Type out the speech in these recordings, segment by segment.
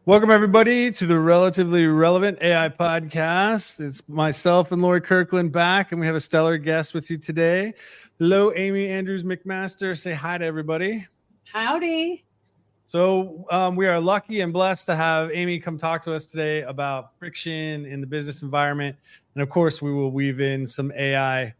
Welcome, everybody, to the Relatively Relevant AI podcast. It's myself and Lori Kirkland back, and we have a stellar guest with you today. Hello, Amy Andrews McMaster. Say hi to everybody. Howdy. So we are lucky and blessed to have Amy come talk to us today about friction in the business environment. And of course, we will weave in some AI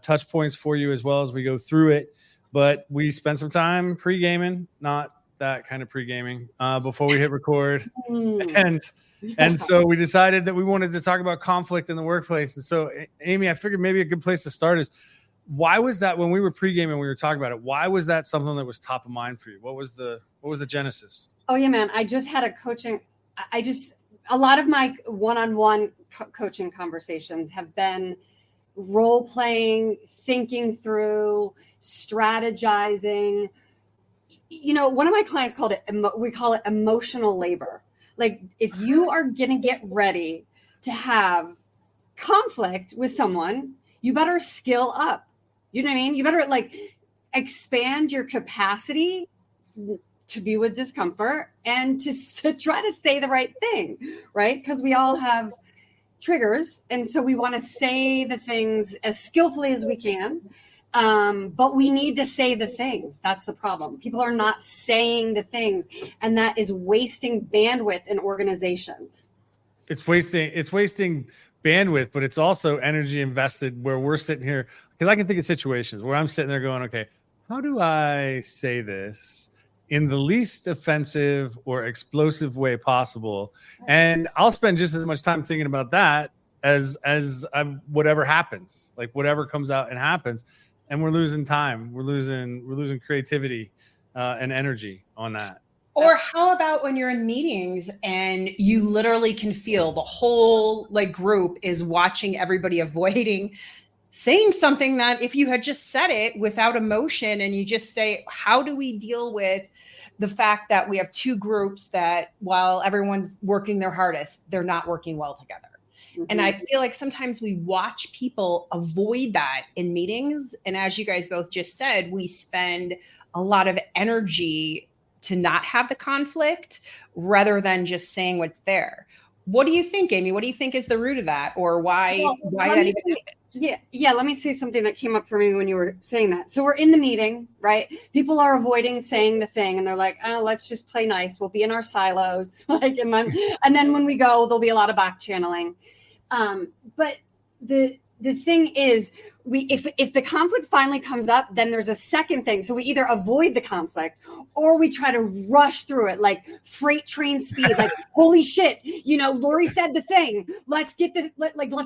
touch points for you as well as we go through it. But we spent some time pre-gaming, not that kind of pre-gaming, before we hit record. And so we decided that we wanted to talk about conflict in the workplace. And so, Amy, I figured maybe a good place to start is, why was that when we were pre-gaming, we were talking about it, why was that something that was top of mind for you? What was the genesis? Oh yeah, man. I just had a lot of my one-on-one coaching conversations have been role playing, thinking through, strategizing. You know, one of my clients called it, we call it emotional labor. Like, if you are going to get ready to have conflict with someone, you better skill up. You know what I mean? You better expand your capacity to be with discomfort and to try to say the right thing, right? Because we all have triggers. And so we want to say the things as skillfully as we can. But we need to say the things. That's the problem. People are not saying the things, and that is wasting bandwidth in organizations. It's wasting bandwidth, but it's also energy invested where we're sitting here. Because I can think of situations where I'm sitting there going, okay, how do I say this in the least offensive or explosive way possible? And I'll spend just as much time thinking about that as whatever happens, like whatever comes out and happens. And we're losing time. We're losing creativity and energy on that. Or how about when you're in meetings and you literally can feel the whole group is watching everybody avoiding saying something that if you had just said it without emotion and you just say, how do we deal with the fact that we have two groups that while everyone's working their hardest, they're not working well together? And I feel like sometimes we watch people avoid that in meetings. And as you guys both just said, we spend a lot of energy to not have the conflict rather than just saying what's there. What do you think, Amy? What do you think is the root of that, or why that even happens? Yeah. Let me say something that came up for me when you were saying that. So we're in the meeting, right? People are avoiding saying the thing, and they're like, "Oh, let's just play nice. We'll be in our silos." And then when we go, there'll be a lot of back channeling. But the thing is, if the conflict finally comes up, then there's a second thing. So we either avoid the conflict or we try to rush through it like freight train speed, like, holy shit, Lori said the thing. Let's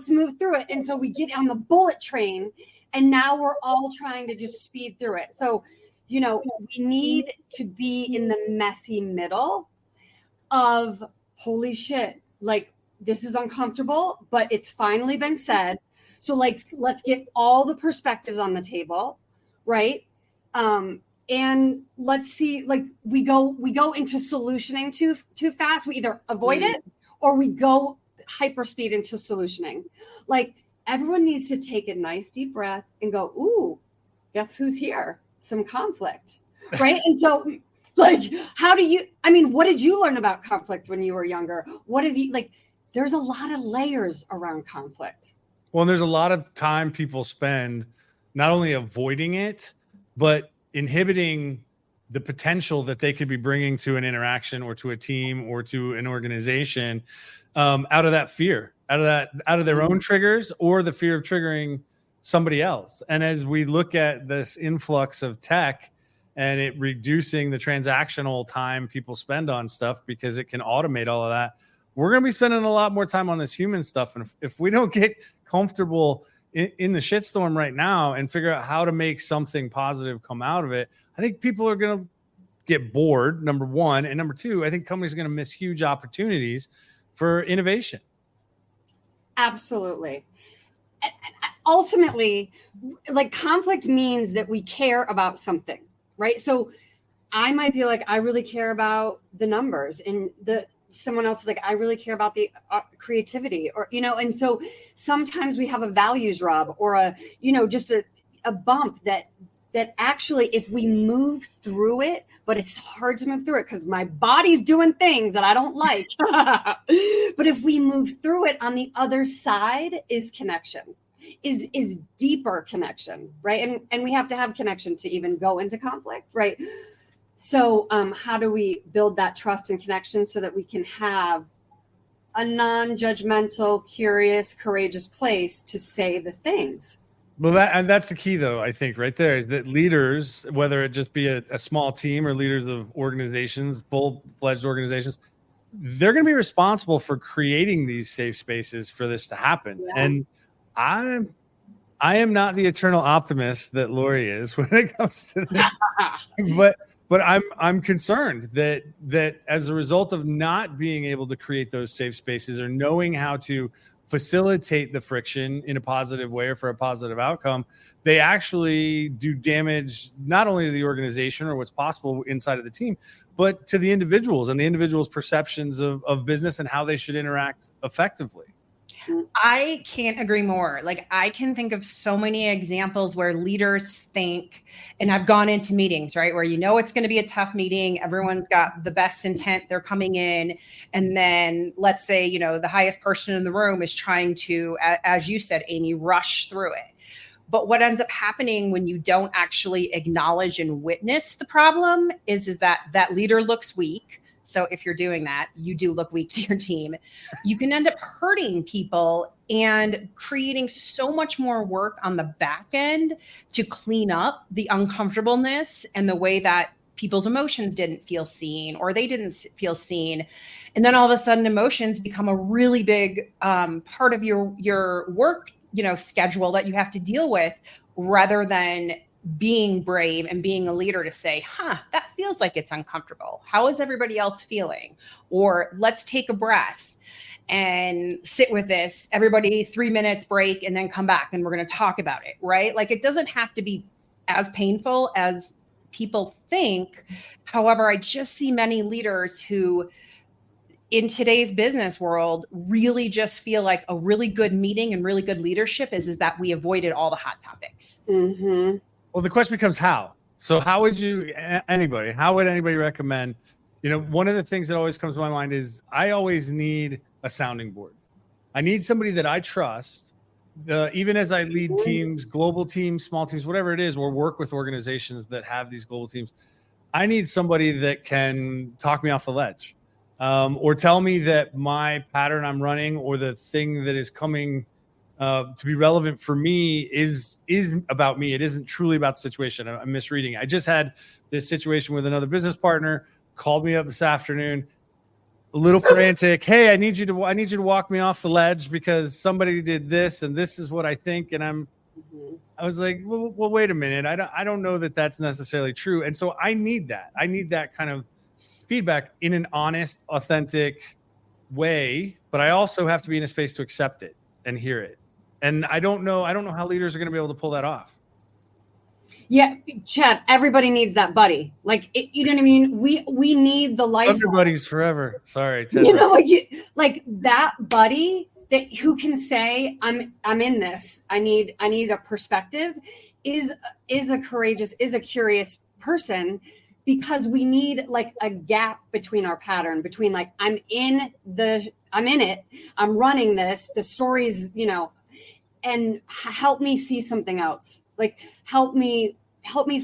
move through it. And so we get on the bullet train, and now we're all trying to just speed through it. So, we need to be in the messy middle of, holy shit, this is uncomfortable, but it's finally been said. So let's get all the perspectives on the table, right? And let's see, we go into solutioning too fast. We either avoid it or we go hyperspeed into solutioning. Everyone needs to take a nice deep breath and go, ooh, guess who's here? Some conflict, right? And so what did you learn about conflict when you were younger? What have you, there's a lot of layers around conflict. Well, and there's a lot of time people spend not only avoiding it, but inhibiting the potential that they could be bringing to an interaction or to a team or to an organization out of that fear, out of their own triggers or the fear of triggering somebody else. And as we look at this influx of tech and it reducing the transactional time people spend on stuff because it can automate all of that, we're going to be spending a lot more time on this human stuff. And if we don't get comfortable in the shitstorm right now and figure out how to make something positive come out of it, I think people are going to get bored, number one. And number two, I think companies are going to miss huge opportunities for innovation. Absolutely. Ultimately, conflict means that we care about something, right? So I might be I really care about the numbers, and someone else is I really care about the creativity, or, and so sometimes we have a values rub or just a bump that that actually if we move through it, but it's hard to move through it because my body's doing things that I don't like. But if we move through it, on the other side is connection, is deeper connection, right? And we have to have connection to even go into conflict, right? So how do we build that trust and connection so that we can have a non-judgmental, curious, courageous place to say the things? Well, that's the key, though, I think, right there, is that leaders, whether it just be a small team or leaders of organizations, full-fledged organizations, they're going to be responsible for creating these safe spaces for this to happen. Yeah. And I am not the eternal optimist that Lori is when it comes to this. But I'm concerned that as a result of not being able to create those safe spaces or knowing how to facilitate the friction in a positive way or for a positive outcome, they actually do damage not only to the organization or what's possible inside of the team, but to the individuals and the individuals' perceptions of business and how they should interact effectively. I can't agree more. Like, I can think of so many examples where leaders think, and I've gone into meetings, right, where it's going to be a tough meeting. Everyone's got the best intent. They're coming in. And then let's say, the highest person in the room is trying to, as you said, Amy, rush through it. But what ends up happening when you don't actually acknowledge and witness the problem is that leader looks weak. So if you're doing that, you do look weak to your team. You can end up hurting people and creating so much more work on the back end to clean up the uncomfortableness and the way that people's emotions didn't feel seen or they didn't feel seen. And then all of a sudden emotions become a really big part of your work, schedule that you have to deal with, rather than being brave and being a leader to say, that feels like it's uncomfortable. How is everybody else feeling? Or let's take a breath and sit with this. Everybody 3 minutes break and then come back and we're going to talk about it, right? Like, it doesn't have to be as painful as people think. However, I just see many leaders who in today's business world really just feel like a really good meeting and really good leadership is that we avoided all the hot topics. Mm-hmm. Well, the question becomes how. So how would anybody recommend, one of the things that always comes to my mind is I always need a sounding board. I need somebody that I trust, even as I lead teams, global teams, small teams, whatever it is, or work with organizations that have these global teams. I need somebody that can talk me off the ledge, or tell me that my pattern I'm running or the thing that is coming to be relevant for me is about me. It isn't truly about the situation. I'm misreading. I just had this situation with another business partner, called me up this afternoon, a little frantic. Hey, I need you to walk me off the ledge because somebody did this and this is what I think. And I was like, well, wait a minute. I don't know that that's necessarily true. And so I need that. I need that kind of feedback in an honest, authentic way, but I also have to be in a space to accept it and hear it. And I don't know how leaders are going to be able to pull that off. Yeah, Chad, everybody needs that buddy. Like, you know what I mean? We need the life. Everybody's forever. Sorry. Like that buddy who can say, I'm in this. I need a perspective is a courageous, is a curious person, because we need like a gap between our pattern, between like, I'm in it, I'm running this, the stories, and help me see something else. Like, help me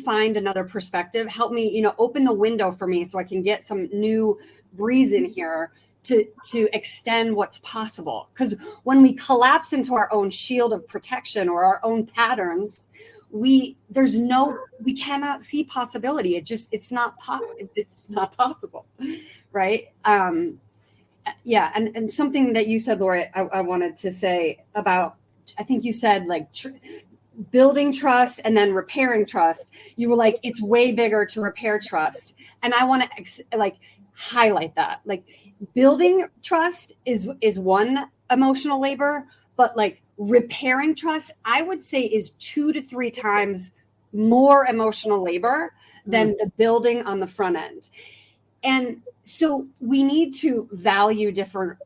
find another perspective. Help me, open the window for me so I can get some new breeze in here to extend what's possible. Because when we collapse into our own shield of protection or our own patterns, we cannot see possibility. It's not possible. Right. Yeah. And something that you said, Laura, I wanted to say about, I think you said like building trust and then repairing trust. You were like, it's way bigger to repair trust. And I want to highlight that. Like, building trust is one emotional labor, but like repairing trust, I would say, is 2 to 3 times more emotional labor than the building on the front end. And so we need to value different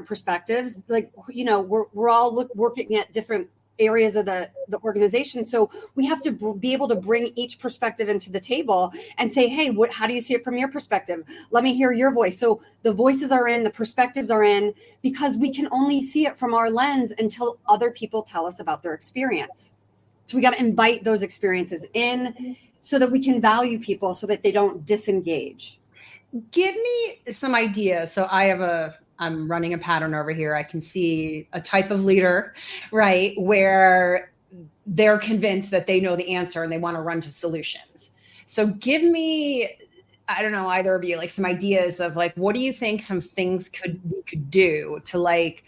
perspectives. Like, we're all working at different areas of the organization. So we have to be able to bring each perspective into the table and say, hey, how do you see it from your perspective? Let me hear your voice. So the voices are in, the perspectives are in, because we can only see it from our lens until other people tell us about their experience. So we got to invite those experiences in so that we can value people so that they don't disengage. Give me some ideas. So I'm running a pattern over here. I can see a type of leader, right, where they're convinced that they know the answer and they want to run to solutions. So give me, I don't know, either of you, like some ideas of like, what do you think some things we could do to like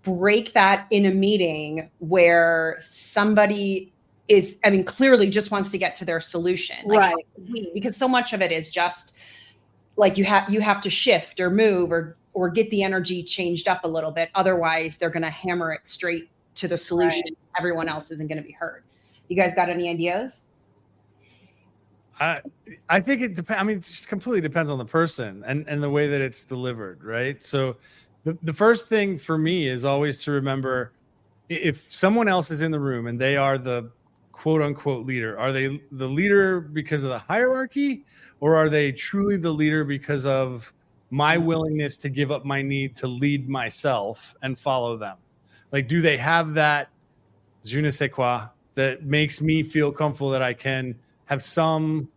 break that in a meeting where somebody is, I mean, clearly just wants to get to their solution. Like, right. Because so much of it is just like you have to shift or move or get the energy changed up a little bit. Otherwise, they're going to hammer it straight to the solution. Right. Everyone else isn't going to be heard. You guys got any ideas? I think it depends. I mean, it just completely depends on the person and the way that it's delivered, right? So the first thing for me is always to remember, if someone else is in the room and they are the quote unquote leader, are they the leader because of the hierarchy, or are they truly the leader because of my willingness to give up my need to lead myself and follow them? Like, do they have that je ne sais quoi that makes me feel comfortable that I can have some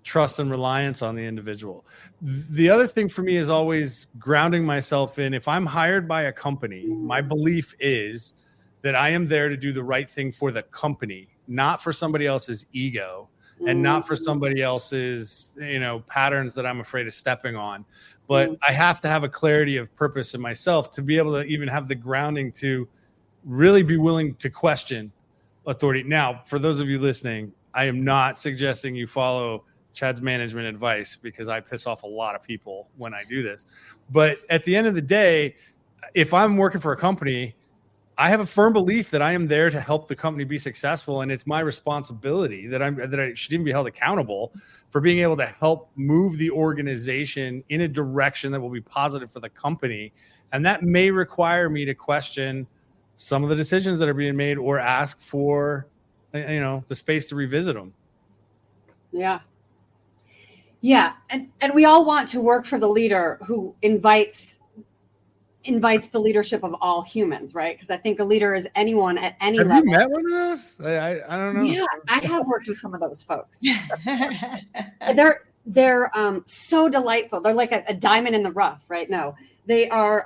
trust and reliance on the individual? The other thing for me is always grounding myself in, if I'm hired by a company, my belief is that I am there to do the right thing for the company, not for somebody else's ego and not for somebody else's, patterns that I'm afraid of stepping on. But I have to have a clarity of purpose in myself to be able to even have the grounding to really be willing to question authority. Now, for those of you listening, I am not suggesting you follow Chad's management advice, because I piss off a lot of people when I do this. But at the end of the day, if I'm working for a company, I have a firm belief that I am there to help the company be successful, and it's my responsibility that I should even be held accountable for being able to help move the organization in a direction that will be positive for the company. And that may require me to question some of the decisions that are being made or ask for, the space to revisit them. Yeah. Yeah. And we all want to work for the leader who invites the leadership of all humans, right? Because I think a leader is anyone at any level. Have you met one of those? I don't know. Yeah, I have worked with some of those folks. They're so delightful. They're like a diamond in the rough, right? No, they are.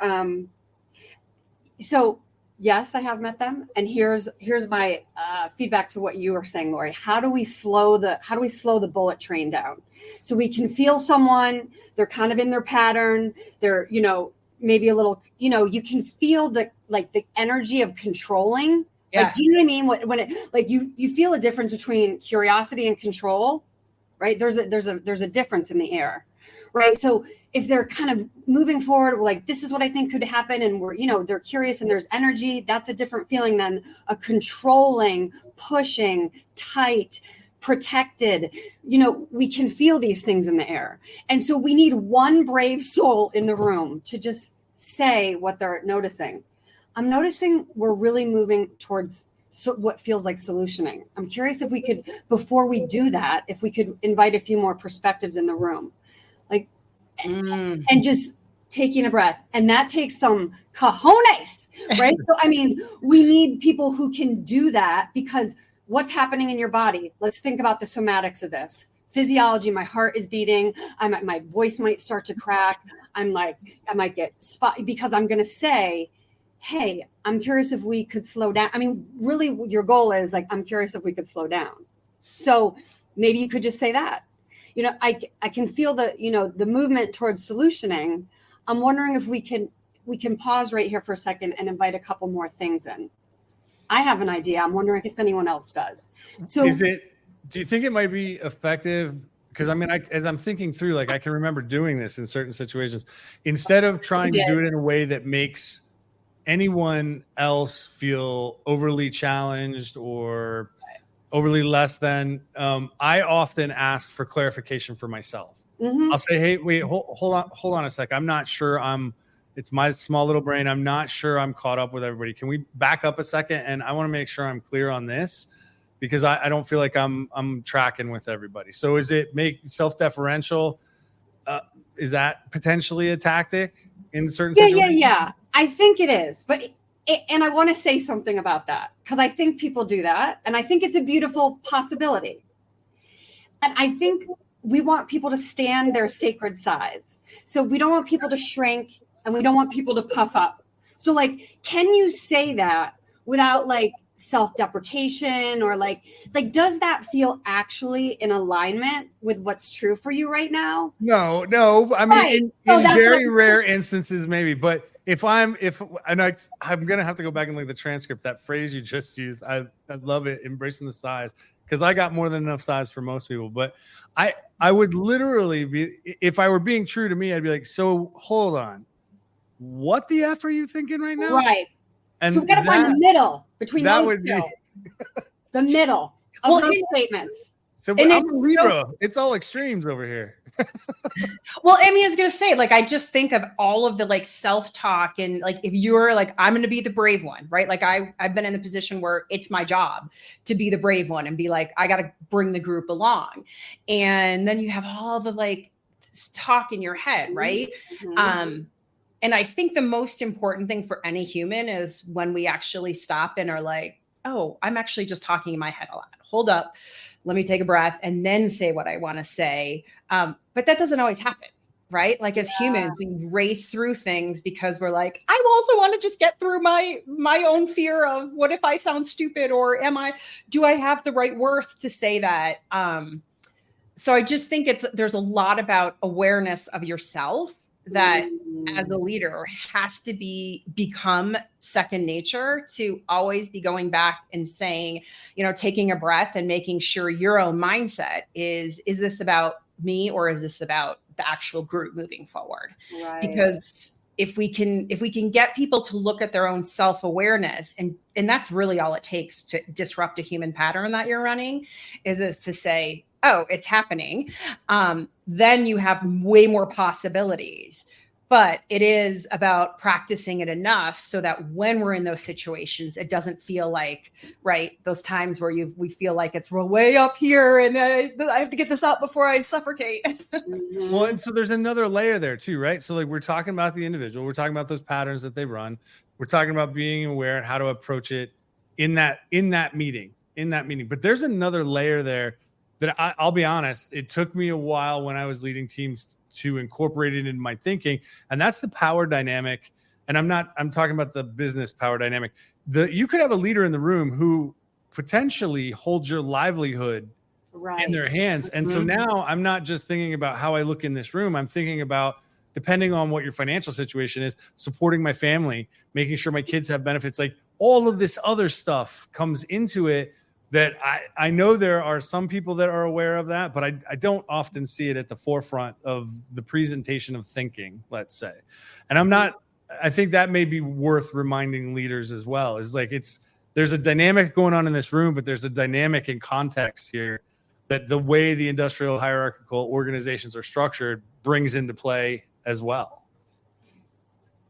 So yes, I have met them. And here's my feedback to what you were saying, Lori. How do we slow the bullet train down so we can feel someone? They're kind of in their pattern. They're maybe a little, you can feel the energy of controlling. Yeah. Like, do you know what I mean? When it, like, you feel a difference between curiosity and control, right? There's a difference in the air, right? So if they're kind of moving forward, like, this is what I think could happen, and they're curious and there's energy, that's a different feeling than a controlling, pushing, tight, protected. We can feel these things in the air. And so we need one brave soul in the room to just say what they're noticing. I'm noticing we're really moving towards what feels like solutioning. I'm curious if we could, before we do that, if we could invite a few more perspectives in the room, like, and just taking a breath. And that takes some cojones, right? So, I mean, we need people who can do that, because what's happening in your body? Let's think about the somatics of this. Physiology, my heart is beating. My voice might start to crack. I might get spot, because I'm going to say, hey, I'm curious if we could slow down. I mean, really your goal is like, I'm curious if we could slow down. So maybe you could just say that. I can feel the movement towards solutioning. I'm wondering if we can pause right here for a second and invite a couple more things in. I have an idea. I'm wondering if anyone else does. So do you think it might be effective? Because I mean, as I'm thinking through, like, I can remember doing this in certain situations, instead of trying to do it in a way that makes anyone else feel overly challenged or overly less than, I often ask for clarification for myself. Mm-hmm. I'll say, hey, wait, hold on a sec. I'm not sure I'm It's my small little brain. I'm not sure I'm caught up with everybody. Can we back up a second? And I want to make sure I'm clear on this, because I don't feel like I'm tracking with everybody. So is it make self-deferential? Is that potentially a tactic in certain situations? Yeah. I think it is, and I want to say something about that, because I think people do that, and I think it's a beautiful possibility. And I think we want people to stand their sacred size. So we don't want people to shrink, and we don't want people to puff up. So like, can you say that without like self-deprecation, or like does that feel actually in alignment with what's true for you right now? No. I mean, Right. in So that's very rare instances, maybe. But I'm going to have to go back and look at the transcript. That phrase you just used, I love it. Embracing the size, because I got more than enough size for most people. But I would literally be, if I were being true to me, I'd be like, so hold on, what the F are you thinking right now? Right. And so we got to find the middle between that those would two. be The middle of Well, those statements. so. But I'm a Libra. It's all extremes over here. Well, Amy, I was going to say, like, I just think of all of the like self-talk, and like, if you're like, I'm going to be the brave one, right? Like I've been in the position where it's my job to be the brave one and be like, I got to bring the group along. And then you have all the like talk in your head, right? Mm-hmm. And I think the most important thing for any human is when we actually stop and are like, oh, I'm actually just talking in my head a lot. Hold up. Let me take a breath and then say what I want to say. But that doesn't always happen, right? Like as humans, we race through things because we're like, I also want to just get through my own fear of what if I sound stupid, or do I have the right worth to say that? So I just think there's a lot about awareness of yourself that as a leader has to become second nature, to always be going back and saying, taking a breath and making sure your own mindset is this about me, or is this about the actual group moving forward? Right. Because if we can get people to look at their own self-awareness, and that's really all it takes to disrupt a human pattern that you're running, is to say, oh, it's happening. Then you have way more possibilities. But it is about practicing it enough so that when we're in those situations, it doesn't feel like, right, those times where we feel like it's way up here and I have to get this out before I suffocate. Well, and so there's another layer there too, right? So like, we're talking about the individual, we're talking about those patterns that they run, we're talking about being aware and how to approach it in that meeting. But there's another layer there that I'll be honest, it took me a while when I was leading teams to incorporate it in my thinking. And that's the power dynamic. And I'm talking about the business power dynamic. You could have a leader in the room who potentially holds your livelihood in their hands. And so now I'm not just thinking about how I look in this room. I'm thinking about, depending on what your financial situation is, supporting my family, making sure my kids have benefits. Like all of this other stuff comes into it. That I know there are some people that are aware of that, but I don't often see it at the forefront of the presentation of thinking, let's say. And I think that may be worth reminding leaders as well, is like, there's a dynamic going on in this room, but there's a dynamic in context here that the way the industrial hierarchical organizations are structured brings into play as well.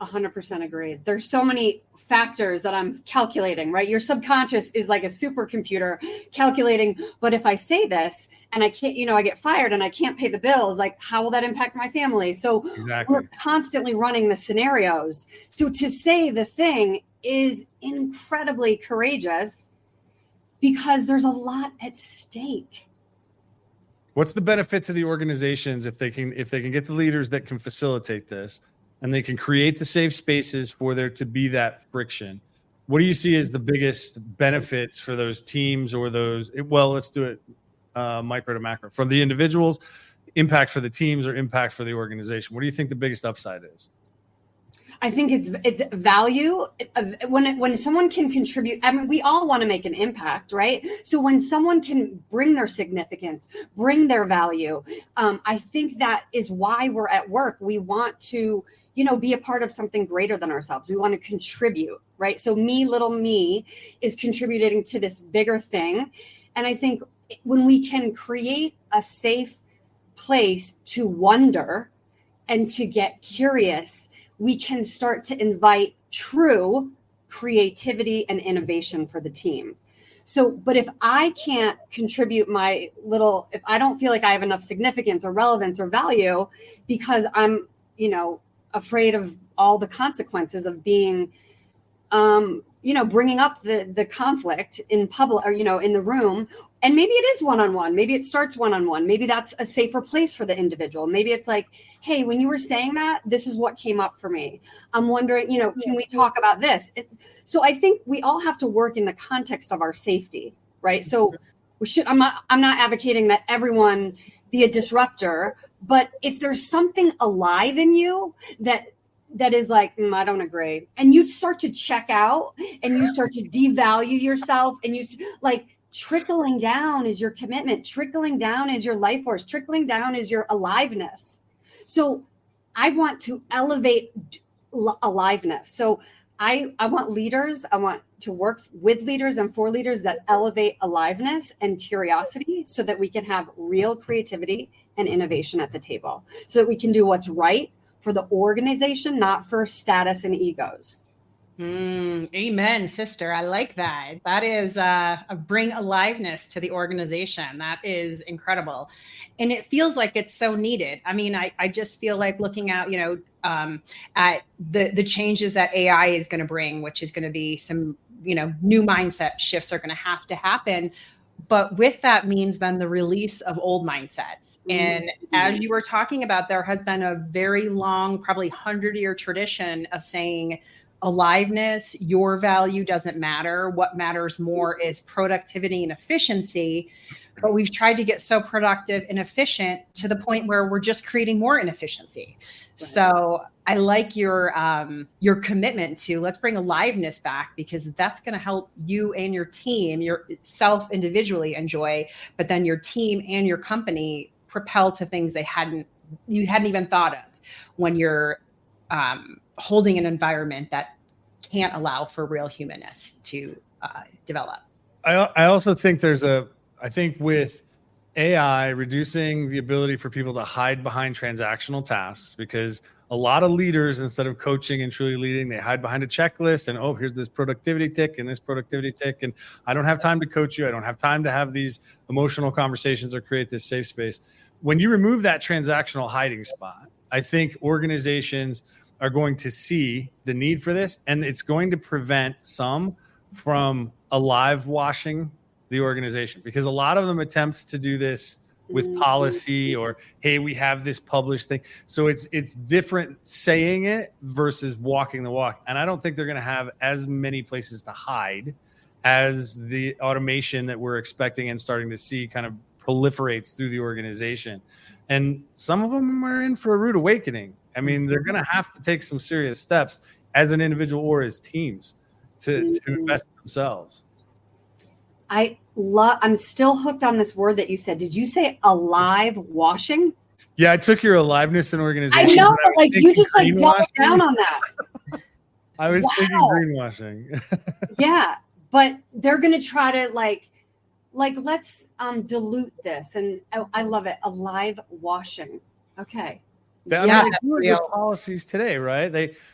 100% agreed. There's so many factors that I'm calculating, right? Your subconscious is like a supercomputer calculating, but if I say this and I can't, I get fired and I can't pay the bills, like how will that impact my family? So We're constantly running the scenarios. So to say the thing is incredibly courageous because there's a lot at stake. What's the benefit to the organizations if they can get the leaders that can facilitate this? And they can create the safe spaces for there to be that friction. What do you see as the biggest benefits for those teams or those, well, let's do it micro to macro. For the individuals, impact for the teams, or impact for the organization? What do you think the biggest upside is? I think it's value when someone can contribute. I mean, we all want to make an impact, right? So when someone can bring their significance, bring their value, I think that is why we're at work. We want to, be a part of something greater than ourselves. We want to contribute, right? So little me is contributing to this bigger thing. And I think when we can create a safe place to wonder and to get curious, we can start to invite true creativity and innovation for the team. So, but if I can't contribute if I don't feel like I have enough significance or relevance or value because I'm, afraid of all the consequences of being, bringing up the conflict in public or, in the room, and maybe it is one-on-one, maybe it starts one-on-one, maybe that's a safer place for the individual. Maybe it's like, hey, when you were saying that, this is what came up for me. I'm wondering, can we talk about this? So I think we all have to work in the context of our safety, right? So I'm not advocating that everyone be a disruptor, but if there's something alive in you that is like, I don't agree, and you start to check out and you start to devalue yourself, and you like, trickling down is your commitment, trickling down is your life force, trickling down is your aliveness. So I want to elevate aliveness. So I want leaders, I want to work with leaders and for leaders that elevate aliveness and curiosity so that we can have real creativity and innovation at the table, so that we can do what's right for the organization, not for status and egos. Amen, sister. I like that. That is bring aliveness to the organization. That is incredible. And it feels like it's so needed. I mean, I just feel like looking at, at the changes that AI is going to bring, which is going to be some, new mindset shifts are going to have to happen. But with that means then the release of old mindsets. And as you were talking about, there has been a very long, probably 100-year tradition of saying aliveness, your value doesn't matter. What matters more is productivity and efficiency. But we've tried to get so productive and efficient to the point where we're just creating more inefficiency. Right. So I like your commitment to let's bring aliveness back, because that's going to help you and your team, yourself individually enjoy, but then your team and your company propel to things you hadn't even thought of when you're holding an environment that can't allow for real humanness to develop. I also think I think with AI reducing the ability for people to hide behind transactional tasks, because a lot of leaders, instead of coaching and truly leading, they hide behind a checklist and, oh, here's this productivity tick and this productivity tick. And I don't have time to coach you. I don't have time to have these emotional conversations or create this safe space. When you remove that transactional hiding spot, I think organizations are going to see the need for this, and it's going to prevent some from alive washing the organization, because a lot of them attempt to do this with policy or, hey, we have this published thing. So it's different saying it versus walking the walk. And I don't think they're going to have as many places to hide as the automation that we're expecting and starting to see kind of proliferates through the organization. And some of them are in for a rude awakening. I mean, they're going to have to take some serious steps as an individual or as teams to invest in themselves. I'm still hooked on this word that you said. Did you say alive washing? Yeah, I took your aliveness and organization. I know, but like you just like doubled down on that. I was thinking greenwashing. Yeah, but they're going to try to like let's dilute this, and I love it. Alive washing. Okay. They do it with policies today, right?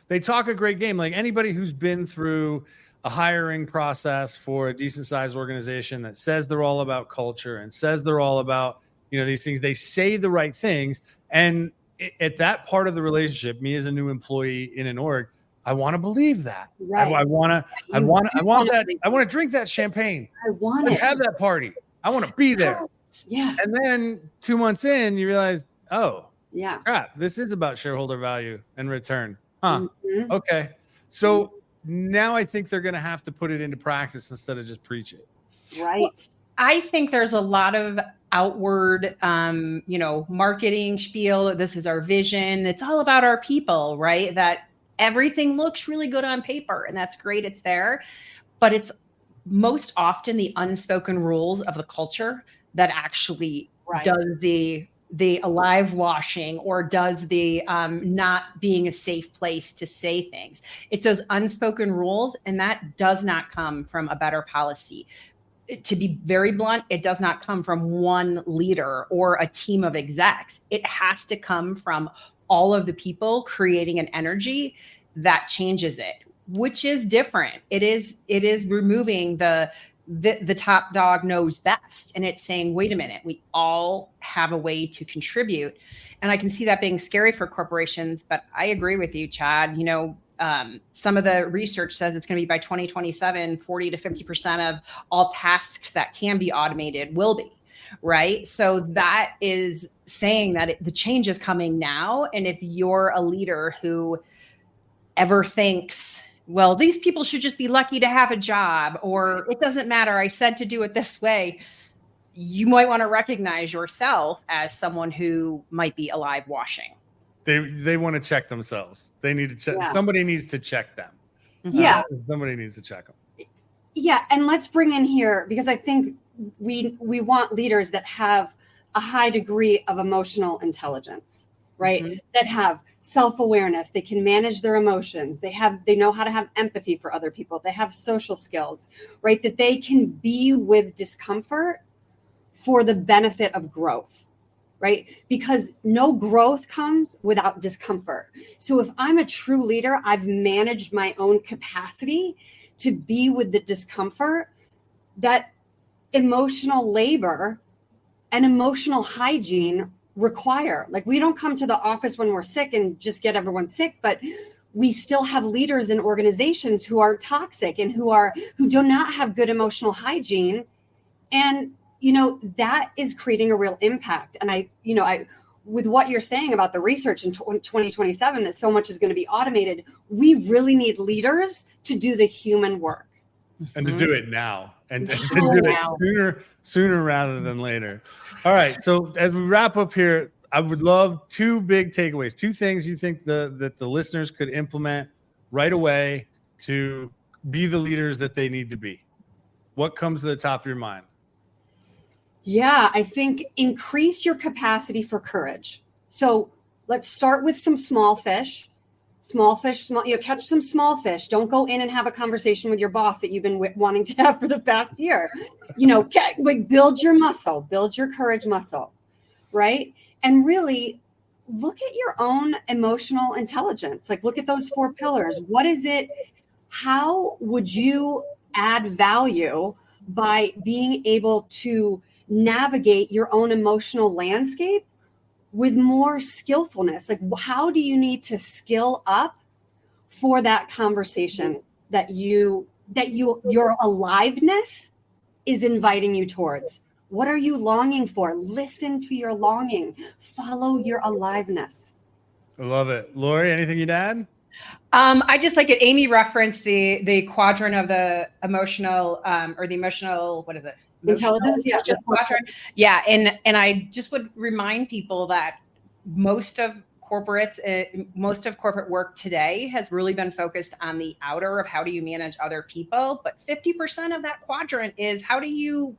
They talk a great game. Like anybody who's been through a hiring process for a decent sized organization that says they're all about culture and says they're all about, these things, they say the right things. And at that part of the relationship, me as a new employee in an org, I want to believe that. Right. I want to drink that champagne. Let's have that party. I want to be there. Yeah. And then 2 months in, you realize, oh, yeah, crap, this is about shareholder value and return. Huh. Mm-hmm. Okay. So now I think they're going to have to put it into practice instead of just preach it. Right. Well, I think there's a lot of outward, marketing spiel. This is our vision. It's all about our people, right? That everything looks really good on paper, and that's great. It's there, but it's most often the unspoken rules of the culture that actually does the alive washing, or does the not being a safe place to say things. It's those unspoken rules, and that does not come from a better policy. To be very blunt, it does not come from one leader or a team of execs. It has to come from all of the people creating an energy that changes it, which is different. It is removing the top dog knows best. And it's saying, wait a minute, we all have a way to contribute. And I can see that being scary for corporations, but I agree with you, Chad. Some of the research says it's going to be by 2027, 40 to 50% of all tasks that can be automated will be, right? So that is saying that the change is coming now. And if you're a leader who ever thinks, well, these people should just be lucky to have a job, or it doesn't matter, I said to do it this way, you might want to recognize yourself as someone who might be alive washing. They want to check themselves. They need to check. Yeah. Somebody needs to check them. Yeah. Somebody needs to check them. Yeah. And let's bring in here, because I think we want leaders that have a high degree of emotional intelligence, right? Mm-hmm. That have self-awareness. They can manage their emotions. They know how to have empathy for other people. They have social skills, right? That they can be with discomfort for the benefit of growth, right? Because no growth comes without discomfort. So if I'm a true leader, I've managed my own capacity to be with the discomfort. That emotional labor and emotional hygiene require. Like, we don't come to the office when we're sick and just get everyone sick, but we still have leaders in organizations who are toxic and who do not have good emotional hygiene. And, that is creating a real impact. And I, with what you're saying about the research in 2027, that so much is going to be automated, we really need leaders to do the human work. And to do it now. And to do it sooner rather than later. All right. So as we wrap up here, I would love 2 big takeaways, 2 things you think that the listeners could implement right away to be the leaders that they need to be. What comes to the top of your mind? Yeah, I think increase your capacity for courage. So let's start with some small fish. Catch some small fish. Don't go in and have a conversation with your boss that you've been wanting to have for the past year. Build your muscle, build your courage muscle, right? And really look at your own emotional intelligence. Like, look at those 4 pillars. What is it? How would you add value by being able to navigate your own emotional landscape with more skillfulness? Like, how do you need to skill up for that conversation that your aliveness is inviting you towards? What are you longing for? Listen to your longing. Follow your aliveness. I love it. Lori, anything you'd add? I just like it. Amy referenced the quadrant of the emotional, or the emotional, what is it? Intelligence, yeah. Quadrant. Yeah. And I just would remind people that most of corporate work today has really been focused on the outer of how do you manage other people. But 50% of that quadrant is how do you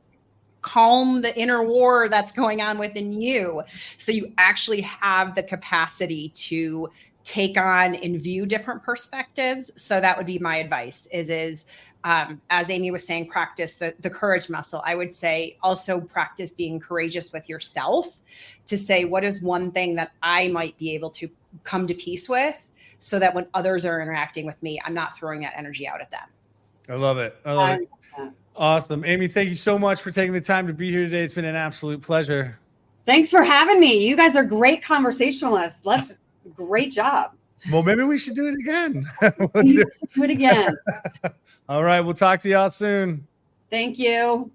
calm the inner war that's going on within you. So you actually have the capacity to take on and view different perspectives. So that would be my advice is as Amy was saying, practice the courage muscle. I would say also practice being courageous with yourself to say, what is one thing that I might be able to come to peace with so that when others are interacting with me, I'm not throwing that energy out at them. I love it. Awesome. Amy, thank you so much for taking the time to be here today. It's been an absolute pleasure. Thanks for having me. You guys are great conversationalists. Great job. Well, maybe we should do it again. Do it again. All right. We'll talk to y'all soon. Thank you.